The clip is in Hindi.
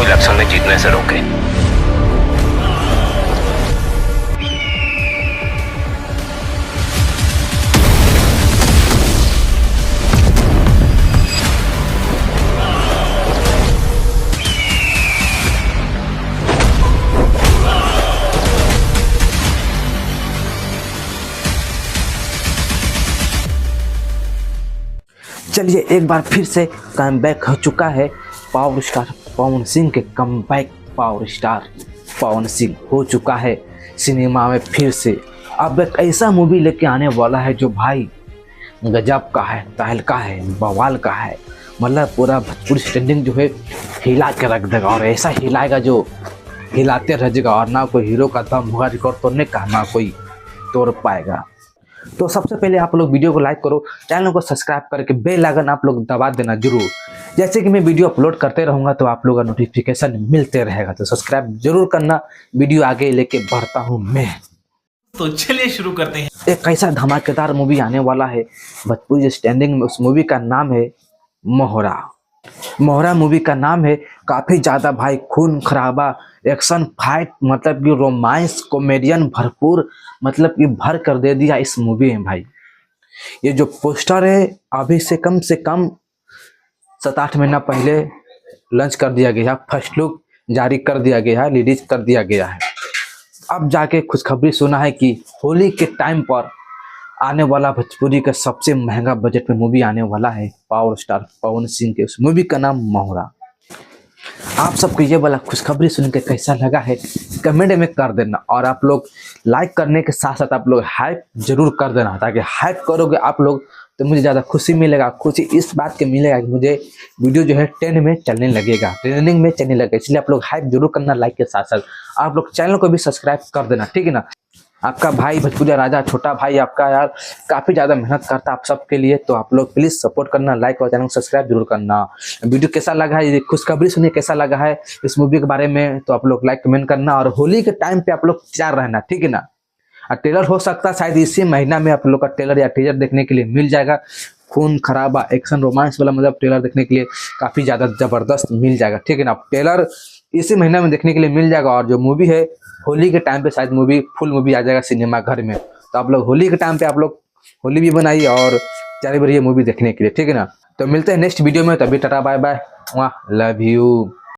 इलेक्शन में जीतने से रोके। चलिए एक बार फिर से कम बैक हो चुका है पावर स्टार पवन सिंह के come back. Power star Pawan Singh हो चुका है सिनेमा में फिर से। अब एक ऐसा मूवी लेके आने वाला है जो भाई गजब का है, तहलका है, बवाल का है। मतलब पूरा भोजपुरी स्टैंडिंग जो है हिला के रख देगा, और ऐसा हिलाएगा जो हिलाते रह जाएगा, और ना कोई हीरो का दम होगा रिकॉर्ड तोड़ने का, ना कोई तोड़ पाएगा। तो सबसे पहले आप लोग वीडियो को लाइक करो, चैनल को सब्सक्राइब करके बेल आइकन आप लोग दबा देना जरूर। जैसे कि मैं वीडियो अपलोड करते रहूँगा तो आप लोगों का नोटिफिकेशन मिलते रहेगा, तो सब्सक्राइब जरूर करना। वीडियो आगे लेके बढ़ता हूँ मैं। तो चलिए शुरू करते हैं। एक ऐसा धमाकेदार मूवी आने वाला है भोजपुरी स्टैंडिंग में। उस मूवी का नाम है मोहरा। मोहरा मूवी का नाम है। काफ़ी ज़्यादा भाई खून खराबा, एक्शन, फाइट, मतलब कि रोमांस, कॉमेडियन भरपूर, मतलब कि भर कर दे दिया इस मूवी में भाई। ये जो पोस्टर है अभी से कम 7-8 महीना पहले लॉन्च कर दिया गया, फर्स्ट लुक जारी कर दिया गया है, रिलीज कर दिया गया है। अब जाके खुशखबरी सुना है कि होली के टाइम पर आने वाला भोजपुरी का सबसे महंगा बजट में मूवी आने वाला है पावर स्टार पवन सिंह के। उस मूवी का नाम मोहरा। आप सबको ये वाला खुशखबरी सुन के कैसा लगा है कमेंट में कर देना, और आप लोग लाइक करने के साथ साथ आप लोग हाइप जरूर कर देना, ताकि हाइप करोगे आप लोग तो मुझे ज़्यादा खुशी मिलेगा। खुशी इस बात के मिलेगा कि मुझे वीडियो जो है ट्रेंड में चलने लगेगा, ट्रेंडिंग में चलने लगेगा। इसलिए आप लोग हाइप जरूर करना, लाइक के साथ साथ आप लोग चैनल को भी सब्सक्राइब कर देना, ठीक है ना। आपका भाई भोजपुरी राजा, छोटा भाई आपका यार काफ़ी ज़्यादा मेहनत करता है आप सबके लिए, तो आप लोग प्लीज़ सपोर्ट करना, लाइक और चैनल सब्सक्राइब जरूर करना। वीडियो कैसा लगा है, ये खुशखबरी सुनिए कैसा लगा है इस मूवी के बारे में, तो आप लोग लाइक कमेंट करना। और होली के टाइम पे आप लोग तैयार रहना, ठीक है ना। और ट्रेलर हो सकता है शायद इसी महीना में आप लोग का ट्रेलर या टीजर देखने के लिए मिल जाएगा। खून खराबा, एक्शन, रोमांस वाला मतलब ट्रेलर देखने के लिए काफ़ी ज़्यादा ज़बरदस्त मिल जाएगा, ठीक है ना। ट्रेलर इसी महीना में देखने के लिए मिल जाएगा, और जो मूवी है होली के टाइम पे शायद फुल मूवी आ जाएगा सिनेमा घर में। तो आप लोग होली के टाइम पे आप लोग होली भी बनाइए और चलिए ये मूवी देखने के लिए, ठीक है ना। तो मिलते हैं नेक्स्ट वीडियो में, तभी tata bye bye, love you.